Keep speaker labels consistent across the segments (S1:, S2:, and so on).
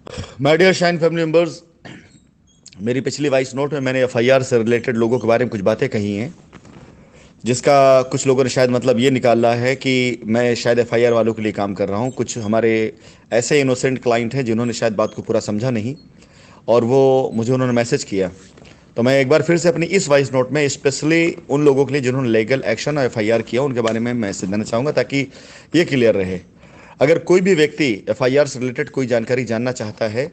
S1: My dear Shine family members, मेरी पिछली voice note में मैंने एफआईआर से रिलेटेड लोगों के बारे में कुछ बातें कही हैं, जिसका कुछ लोगों ने शायद मतलब ये निकाला है कि मैं शायद एफआईआर वालों के लिए काम कर रहा हूँ। कुछ हमारे ऐसे इनोसेंट क्लाइंट हैं जिन्होंने शायद बात को पूरा समझा नहीं, और वो मुझे उन्होंने मैसेज किया। तो मैं एक बार फिर से अपनी इस वॉइस नोट में स्पेशली उन लोगों के लिए जिन्होंने लीगल एक्शन और एफआईआर किया, उनके बारे में मैसेज देना चाहूँगा ताकि ये क्लियर रहे। अगर कोई भी व्यक्ति एफआईआर से रिलेटेड कोई जानकारी जानना चाहता है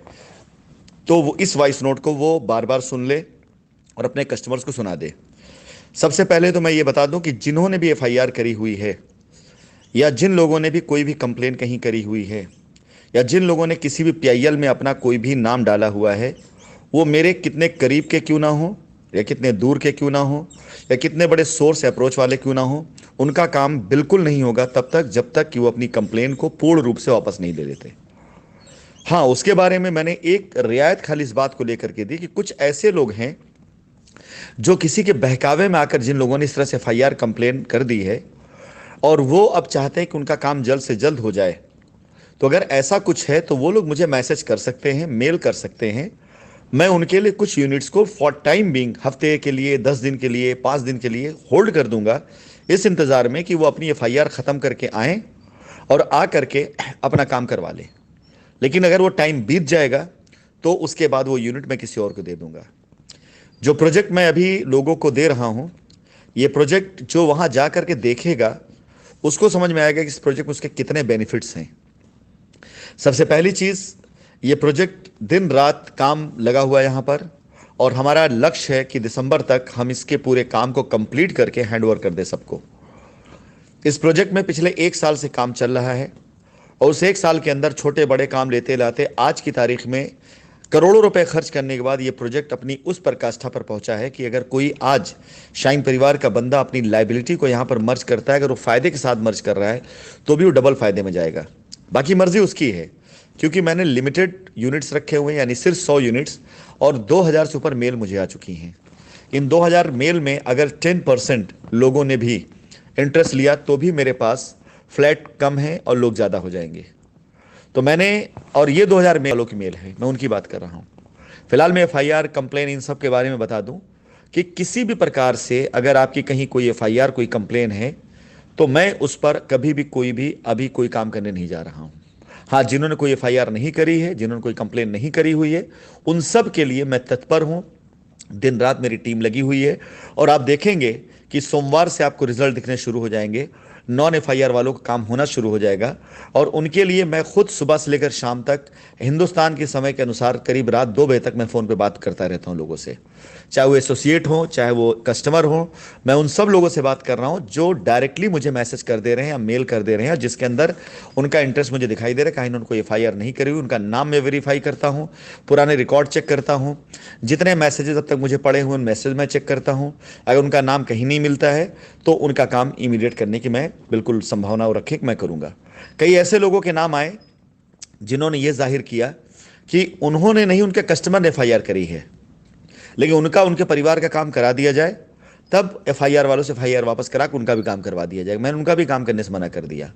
S1: तो वो इस वॉइस नोट को वो बार बार सुन ले और अपने कस्टमर्स को सुना दे। सबसे पहले तो मैं ये बता दूं कि जिन्होंने भी एफआईआर करी हुई है, या जिन लोगों ने भी कोई भी कंप्लेन कहीं करी हुई है, या जिन लोगों ने किसी भी पीआईएल में अपना कोई भी नाम डाला हुआ है, वो मेरे कितने करीब के क्यों ना हो, या कितने दूर के क्यों ना हो, या कितने बड़े सोर्स अप्रोच वाले क्यों ना हो, उनका काम बिल्कुल नहीं होगा तब तक जब तक कि वो अपनी कंप्लेन को पूर्ण रूप से वापस नहीं ले लेते। हाँ, उसके बारे में मैंने एक रियायत खाली इस बात को लेकर के दी कि कुछ ऐसे लोग हैं जो किसी के बहकावे में आकर जिन लोगों ने इस तरह से एफआईआर कंप्लेन कर दी है, और वो अब चाहते हैं कि उनका काम जल्द से जल्द हो जाए। तो अगर ऐसा कुछ है तो वो लोग मुझे मैसेज कर सकते हैं, मेल कर सकते हैं। मैं उनके लिए कुछ यूनिट्स को फॉर टाइम बिंग, हफ्ते के लिए, 10 दिन के लिए, 5 दिन के लिए होल्ड कर दूंगा, इस इंतजार में कि वो अपनी एफआईआर खत्म करके आए और आ करके अपना काम करवा लें। लेकिन अगर वो टाइम बीत जाएगा तो उसके बाद वो यूनिट मैं किसी और को दे दूंगा। जो प्रोजेक्ट मैं अभी लोगों को दे रहा हूं, ये प्रोजेक्ट जो वहां जा करके देखेगा उसको समझ में आएगा कि इस प्रोजेक्ट में उसके कितने बेनिफिट्स हैं। सबसे पहली चीज, ये प्रोजेक्ट दिन रात काम लगा हुआ है यहां पर, और हमारा लक्ष्य है कि दिसंबर तक हम इसके पूरे काम को कंप्लीट करके हैंड ओवर कर दे सबको। इस प्रोजेक्ट में पिछले 1 साल से काम चल रहा है, और उस 1 साल के अंदर छोटे बड़े काम लेते लाते आज की तारीख में करोड़ों रुपए खर्च करने के बाद ये प्रोजेक्ट अपनी उस पराकाष्ठा पर पहुंचा है कि अगर कोई आज शाइन परिवार का बंदा अपनी लाइबिलिटी को यहां पर मर्ज करता है, अगर वो फायदे के साथ मर्ज कर रहा है तो भी वो डबल फायदे में जाएगा। बाकी मर्जी उसकी है, क्योंकि मैंने लिमिटेड यूनिट्स रखे हुए हैं, यानी सिर्फ 100 यूनिट्स, और 2000 से ऊपर मेल मुझे आ चुकी हैं। इन 2000 मेल में अगर 10% लोगों ने भी इंटरेस्ट लिया तो भी मेरे पास फ्लैट कम है और लोग ज़्यादा हो जाएंगे। तो मैंने, और ये 2000 मेल वालों की मेल है, मैं उनकी बात कर रहा हूँ। फिलहाल मैं एफआईआर कंप्लेन इन सब के बारे में बता दूं कि किसी भी प्रकार से अगर आपकी कहीं कोई एफआईआर कोई कंप्लेन है तो मैं उस पर कभी भी कोई भी अभी कोई काम करने नहीं जा रहा हूं। हाँ, जिन्होंने कोई एफआईआर नहीं करी है, जिन्होंने कोई कंप्लेन नहीं करी हुई है, उन सब के लिए मैं तत्पर हूं। दिन रात मेरी टीम लगी हुई है, और आप देखेंगे कि सोमवार से आपको रिजल्ट दिखने शुरू हो जाएंगे। नॉन एफआईआर वालों का काम होना शुरू हो जाएगा, और उनके लिए मैं खुद सुबह से लेकर शाम तक हिंदुस्तान के समय के अनुसार करीब रात 2 बजे तक मैं फ़ोन पे बात करता रहता हूं लोगों से, चाहे वो एसोसिएट हो चाहे वो कस्टमर हो। मैं उन सब लोगों से बात कर रहा हूं जो डायरेक्टली मुझे मैसेज कर दे रहे हैं या मेल कर दे रहे हैं, जिसके अंदर उनका इंटरेस्ट मुझे दिखाई दे रहा है। कहीं उनको एफआईआर नहीं करी हुई, उनका नाम मैं वेरीफाई करता हूं, पुराने रिकॉर्ड चेक करता हूं, जितने मैसेजेस अब तक मुझे पड़े हुए उन मैसेज मैं चेक करता हूं। अगर उनका नाम कहीं नहीं मिलता है तो उनका काम इमीडिएट करने की मैं बिल्कुल संभावना रखे कि मैं करूंगा। कई ऐसे लोगों के नाम आए जिन्होंने ये जाहिर किया कि उन्होंने नहीं, उनके कस्टमर ने एफआईआर करी है, लेकिन उनका उनके परिवार का काम करा दिया जाए, तब एफआईआर वालों से एफआईआर वापस करा के उनका भी काम करवा दिया जाएगा। मैंने उनका भी काम करने से मना कर दिया,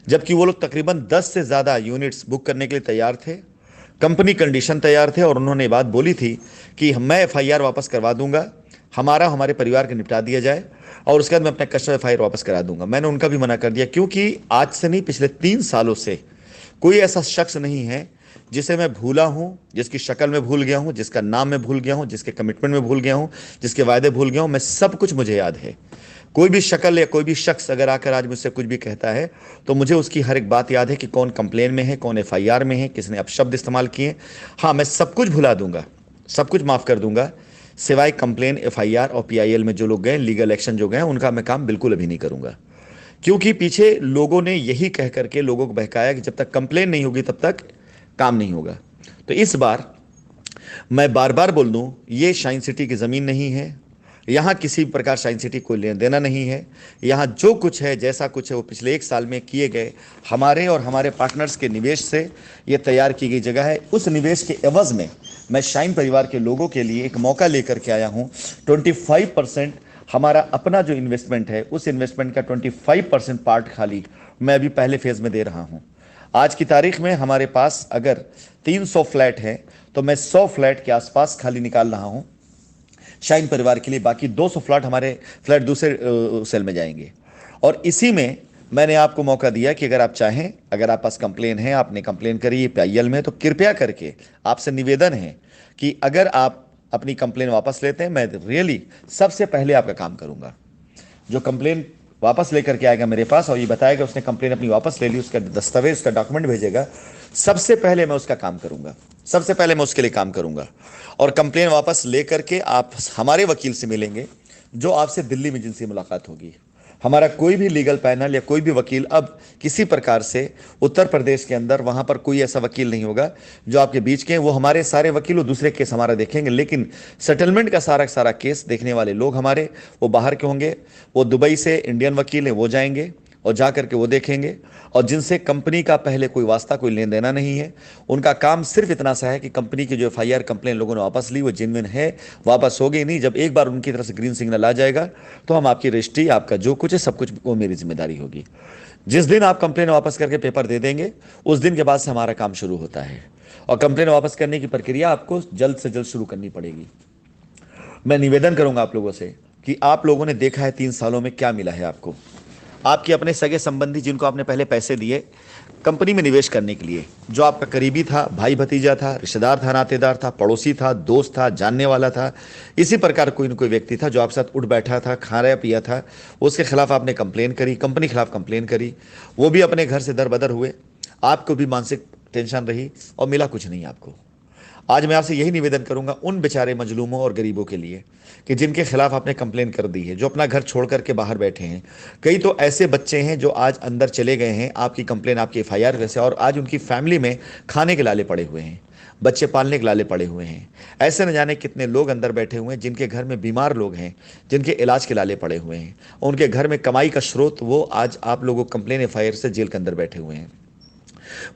S1: जबकि वो लोग तकरीबन 10 से ज़्यादा यूनिट्स बुक करने के लिए तैयार थे, कंपनी कंडीशन तैयार थे, और उन्होंने बात बोली थी कि मैं एफआईआर वापस करवा दूंगा, हमारा हमारे परिवार का निपटा दिया जाए, और उसके बाद मैं अपना कस्टमर एफआईआर वापस करा दूंगा। मैंने उनका भी मना कर दिया, क्योंकि आज से नहीं, पिछले 3 सालों से कोई ऐसा शख्स नहीं है जिसे मैं भूला हूं, जिसकी शक्ल में भूल गया हूं, जिसका नाम में भूल गया हूं, जिसके कमिटमेंट में भूल गया हूं, जिसके वायदे भूल गया हूं। मैं सब कुछ मुझे याद है। कोई भी शक्ल या कोई भी शख्स अगर आकर आज मुझसे कुछ भी कहता है तो मुझे उसकी हर एक बात याद है कि कौन कंप्लेन में है, कौन एफआईआर में है, किसने अपशब्द इस्तेमाल किए। हाँ, मैं सब कुछ भुला दूंगा, सब कुछ माफ कर दूंगा, सिवाय कंप्लेन, एफआईआर और पीआईएल में जो लोग गए, लीगल एक्शन जो गए, उनका मैं काम बिल्कुल अभी नहीं करूंगा। क्योंकि पीछे लोगों ने यही कह करके लोगों को बहकाया कि जब तक कंप्लेन नहीं होगी तब तक काम नहीं होगा। तो इस बार मैं बार बार बोल दूं, ये शाइन सिटी की ज़मीन नहीं है, यहाँ किसी प्रकार शाइन सिटी को लेना देना नहीं है। यहाँ जो कुछ है, जैसा कुछ है, वो पिछले 1 साल में किए गए हमारे और हमारे पार्टनर्स के निवेश से ये तैयार की गई जगह है। उस निवेश के एवज में मैं शाइन परिवार के लोगों के लिए एक मौका लेकर के आया हूँ। 25% हमारा अपना जो इन्वेस्टमेंट है, उस इन्वेस्टमेंट का 25% पार्ट खाली मैं अभी पहले फेज़ में दे रहा हूँ। आज की तारीख में हमारे पास अगर 300 फ्लैट हैं तो मैं 100 फ्लैट के आसपास खाली निकाल रहा हूं शाइन परिवार के लिए। बाकी 200 फ्लैट दूसरे सेल में जाएंगे। और इसी में मैंने आपको मौका दिया कि अगर आप चाहें, अगर आप पास कंप्लेन है, आपने कंप्लेन करी पीआईएल में, तो कृपया करके आपसे निवेदन है कि अगर आप अपनी कंप्लेन वापस लेते हैं, मैं रियली सबसे पहले आपका काम करूंगा। जो कंप्लेन वापस लेकर के आएगा मेरे पास और ये बताएगा उसने कंप्लेन अपनी वापस ले ली, उसका दस्तावेज, उसका डॉक्यूमेंट भेजेगा, सबसे पहले मैं उसका काम करूंगा, सबसे पहले मैं उसके लिए काम करूंगा। और कंप्लेन वापस लेकर के आप हमारे वकील से मिलेंगे, जो आपसे दिल्ली में जिनसे मुलाकात होगी। हमारा कोई भी लीगल पैनल या कोई भी वकील अब किसी प्रकार से उत्तर प्रदेश के अंदर वहां पर कोई ऐसा वकील नहीं होगा जो आपके बीच के हैं। वो हमारे सारे वकील वो दूसरे केस हमारा देखेंगे, लेकिन सेटलमेंट का सारा सारा केस देखने वाले लोग हमारे वो बाहर के होंगे। वो दुबई से इंडियन वकील हैं, वो जाएंगे और जा करके वो देखेंगे। और जिनसे कंपनी का पहले कोई वास्ता, कोई लेन देना नहीं है, उनका काम सिर्फ इतना सा है कि कंपनी की जो एफआईआर कंप्लेन लोगों ने वापस ली वो जेन्युइन है, वापस होगी नहीं। जब एक बार उनकी तरफ से ग्रीन सिग्नल आ जाएगा तो हम आपकी रजिस्ट्री, आपका जो कुछ है सब कुछ, वो मेरी जिम्मेदारी होगी। जिस दिन आप कंप्लेन वापस करके पेपर दे देंगे उस दिन के बाद से हमारा काम शुरू होता है। और कंप्लेन वापस करने की प्रक्रिया आपको जल्द से जल्द शुरू करनी पड़ेगी। मैं निवेदन करूंगा आप लोगों से कि आप लोगों ने देखा है 3 सालों में क्या मिला है आपको। आपके अपने सगे संबंधी जिनको आपने पहले पैसे दिए कंपनी में निवेश करने के लिए, जो आपका करीबी था, भाई भतीजा था, रिश्तेदार था, नातेदार था, पड़ोसी था, दोस्त था, जानने वाला था, इसी प्रकार कोई न कोई व्यक्ति था जो आपके साथ उठ बैठा था, खाया पिया था, उसके खिलाफ आपने कंप्लेन करी, कंपनी के खिलाफ कंप्लेन करी, वो भी अपने घर से दरबदर हुए, आपको भी मानसिक टेंशन रही और मिला कुछ नहीं आपको। आज मैं आपसे यही निवेदन करूंगा उन बेचारे मजलूमों और गरीबों के लिए कि जिनके खिलाफ आपने कंप्लेन कर दी है, जो अपना घर छोड़ करके बाहर बैठे हैं। कई तो ऐसे बच्चे हैं जो आज अंदर चले गए हैं आपकी कंप्लेन, आपकी एफआईआर वजह से, और आज उनकी फैमिली में खाने के लाले पड़े हुए हैं, बच्चे पालने के लाले पड़े हुए हैं। ऐसे न जाने कितने लोग अंदर बैठे हुए हैं जिनके घर में बीमार लोग हैं, जिनके इलाज के लाले पड़े हुए हैं, उनके घर में कमाई का स्रोत वो आज आप लोगों कंप्लेन एफआईआर से जेल के अंदर बैठे हुए हैं।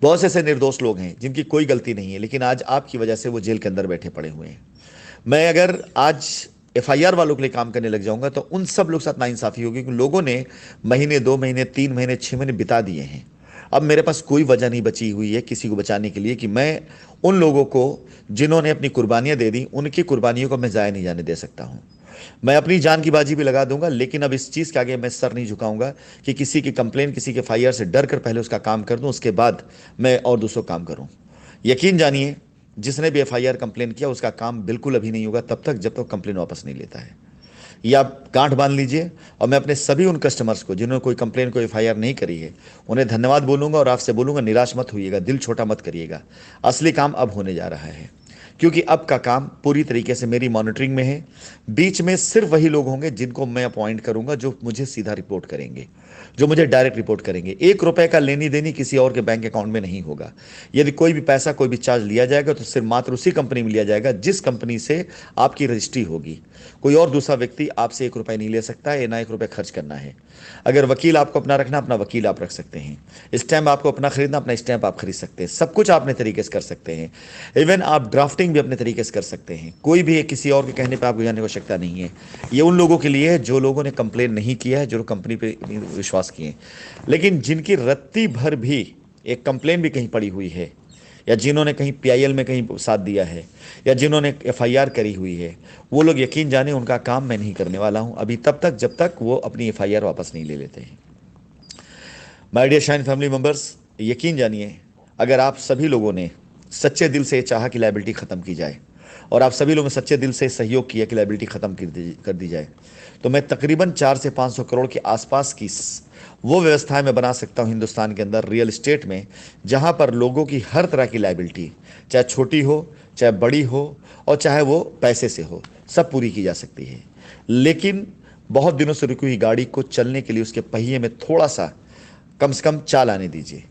S1: बहुत से ऐसे निर्दोष लोग हैं जिनकी कोई गलती नहीं है, लेकिन आज आपकी वजह से वो जेल के अंदर बैठे पड़े हुए हैं। मैं अगर आज एफआईआर वालों के लिए काम करने लग जाऊंगा तो उन सब लोग साथ नाइंसाफी होगी, क्योंकि लोगों ने महीने, 2 महीने, 3 महीने, 6 महीने बिता दिए हैं। अब मेरे पास कोई वजह नहीं बची हुई है किसी को बचाने के लिए कि मैं उन लोगों को जिन्होंने अपनी कुर्बानियां दे दी, उनकी कुर्बानियों को मैं ज़ाया नहीं जाने दे सकता हूं। मैं अपनी जान की बाजी भी लगा दूंगा, लेकिन अब इस चीज़ के आगे मैं सर नहीं झुकाऊंगा कि किसी की कंप्लेन, किसी के एफआईआर से डर कर पहले उसका काम कर दूं, उसके बाद मैं और दूसरों काम करूं। यकीन जानिए, जिसने भी एफआईआर कंप्लेन किया उसका काम बिल्कुल अभी नहीं होगा तब तक जब तक कंप्लेन वापस नहीं लेता है। ये आप गांठ बांध लीजिए। और मैं अपने सभी उन कस्टमर्स को जिन्होंने कोई कंप्लेन, कोई एफआईआर नहीं करी है, उन्हें धन्यवाद बोलूंगा और आपसे बोलूंगा निराश मत होइएगा, दिल छोटा मत करिएगा। असली काम अब होने जा रहा है, क्योंकि अब का काम पूरी तरीके से मेरी मॉनिटरिंग में है। बीच में सिर्फ वही लोग होंगे जिनको मैं अपॉइंट करूंगा जो मुझे सीधा रिपोर्ट करेंगे, जो मुझे डायरेक्ट रिपोर्ट करेंगे। 1 रुपए का लेनी देनी किसी और के बैंक अकाउंट में नहीं होगा। यदि कोई भी पैसा, कोई भी चार्ज लिया जाएगा तो सिर्फ मात्र उसी कंपनी में लिया जाएगा जिस कंपनी से आपकी रजिस्ट्री होगी। कोई और दूसरा व्यक्ति आपसे 1 रुपए नहीं ले सकता है, ना 1 रुपए खर्च करना है। अगर वकील आपको अपना रखना, अपना वकील आप रख सकते हैं। स्टैंप आपको अपना खरीदना, अपना स्टैंप आप खरीद सकते हैं। सब कुछ आप अपने तरीके से कर सकते हैं। इवन आप ड्राफ्टिंग भी अपने तरीके से कर सकते हैं। कोई भी किसी और के कहने पर आपको जाने की आवश्यकता नहीं है। ये उन लोगों के लिए है जो लोगों ने कंप्लेन नहीं किया है, जो कंपनी पे विश्वास किए, लेकिन जिनकी रत्ती भर भी एक कंप्लेन भी कहीं पड़ी हुई है, या जिन्होंने कहीं पीआईएल में कहीं साथ दिया है, या जिन्होंने एफआईआर करी हुई है, वो लोग यकीन जाने उनका काम मैं नहीं करने वाला हूं अभी, तब तक जब तक वो अपनी एफआईआर वापस नहीं ले लेते हैं। My dear Shine family members, यकीन जानिए, अगर आप सभी लोगों ने सच्चे दिल से चाहा कि लायबिलिटी ख़त्म की जाए और आप सभी लोगों ने सच्चे दिल से सहयोग किया कि लायबिलिटी ख़त्म कर दी जाए, तो मैं तकरीबन 400 से 500 करोड़ के आसपास की वो व्यवस्थाएं मैं बना सकता हूं हिंदुस्तान के अंदर रियल एस्टेट में, जहां पर लोगों की हर तरह की लायबिलिटी, चाहे छोटी हो, चाहे बड़ी हो, और चाहे वो पैसे से हो, सब पूरी की जा सकती है। लेकिन बहुत दिनों से रुकी हुई गाड़ी को चलने के लिए उसके पहिए में थोड़ा सा कम से कम चाल आने दीजिए,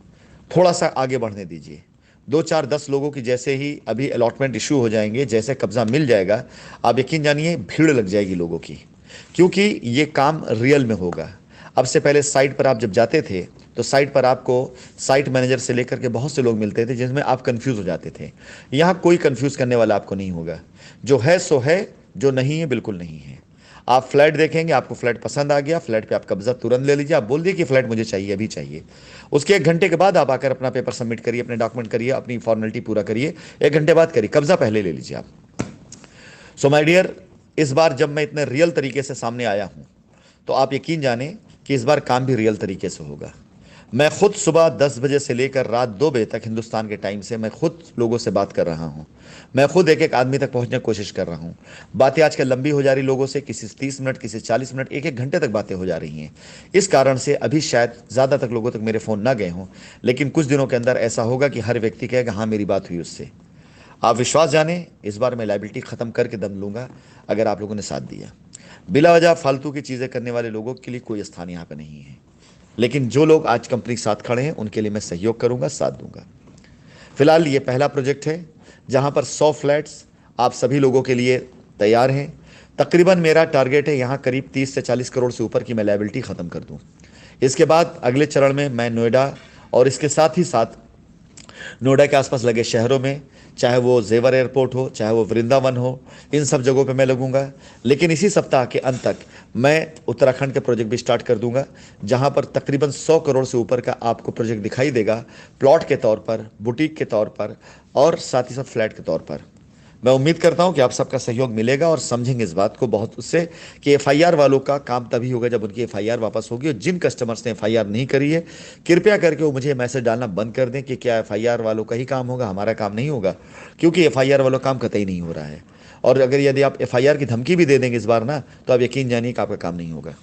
S1: थोड़ा सा आगे बढ़ने दीजिए। 2, 4, 10 लोगों की जैसे ही अभी अलॉटमेंट इशू हो जाएंगे, जैसे कब्जा मिल जाएगा, आप यकीन जानिए भीड़ लग जाएगी लोगों की, क्योंकि ये काम रियल में होगा। अब से पहले साइट पर आप जब जाते थे तो साइट पर आपको साइट मैनेजर से लेकर के बहुत से लोग मिलते थे जिसमें आप कंफ्यूज हो जाते थे। यहाँ कोई कंफ्यूज करने वाला आपको नहीं होगा। जो है सो है, जो नहीं है बिल्कुल नहीं है। आप फ्लैट देखेंगे, आपको फ्लैट पसंद आ गया, फ्लैट पे आप कब्जा तुरंत ले लीजिए, आप बोल दिए कि फ्लैट मुझे चाहिए, अभी चाहिए। उसके 1 घंटे के बाद आप आकर अपना पेपर सबमिट करिए, अपने डॉक्यूमेंट करिए, अपनी फॉर्मेलिटी पूरा करिए, 1 घंटे बाद करिए, कब्जा पहले ले लीजिए आप। सो माय डियर, इस बार जब मैं इतने रियल तरीके से सामने आया हूं, तो आप यकीन जाने कि इस बार काम भी रियल तरीके से होगा। मैं खुद सुबह 10 बजे से लेकर रात 2 बजे तक हिंदुस्तान के टाइम से मैं खुद लोगों से बात कर रहा हूं। मैं खुद एक एक आदमी तक पहुंचने की कोशिश कर रहा हूं। बातें आजकल लंबी हो जा रही लोगों से, किसी से 30 मिनट, किसी से 40 मिनट, 1 1 घंटे तक बातें हो जा रही हैं। इस कारण से अभी शायद ज़्यादा तक लोगों तक मेरे फ़ोन ना गए हों, लेकिन कुछ दिनों के अंदर ऐसा होगा कि हर व्यक्ति कहेगा हाँ मेरी बात हुई उससे। आप विश्वास जाने, इस बार मैं लाइबिलिटी ख़त्म करके दम लूंगा अगर आप लोगों ने साथ दिया। बिला वजह फालतू की चीज़ें करने वाले लोगों के लिए कोई स्थान यहाँ पर नहीं है, लेकिन जो लोग आज कंपनी के साथ खड़े हैं उनके लिए मैं सहयोग करूंगा, साथ दूंगा। फिलहाल ये पहला प्रोजेक्ट है जहां पर 100 फ्लैट्स आप सभी लोगों के लिए तैयार हैं। तकरीबन मेरा टारगेट है यहाँ करीब 30 से 40 करोड़ से ऊपर की मैं लायबिलिटी ख़त्म कर दूँ। इसके बाद अगले चरण में मैं नोएडा और इसके साथ ही साथ नोएडा के आसपास लगे शहरों में, चाहे वो जेवर एयरपोर्ट हो, चाहे वो वृंदावन हो, इन सब जगहों पे मैं लगूंगा। लेकिन इसी सप्ताह के अंत तक मैं उत्तराखंड के प्रोजेक्ट भी स्टार्ट कर दूंगा, जहां पर तकरीबन 100 करोड़ से ऊपर का आपको प्रोजेक्ट दिखाई देगा, प्लॉट के तौर पर, बुटीक के तौर पर और साथ ही साथ फ्लैट के तौर पर। मैं उम्मीद करता हूं कि आप सबका सहयोग मिलेगा और समझेंगे इस बात को बहुत उससे कि एफआईआर वालों का काम तभी होगा जब उनकी एफआईआर वापस होगी। और जिन कस्टमर्स ने एफआईआर नहीं करी है, कृपया करके वो मुझे मैसेज डालना बंद कर दें कि क्या एफआईआर वालों का ही काम होगा, हमारा काम नहीं होगा, क्योंकि एफआईआर वालों का काम कतई नहीं हो रहा है। और अगर यदि आप एफआईआर की धमकी भी दे देंगे इस बार ना, तो आप यकीन जानिए कि आपका काम नहीं होगा।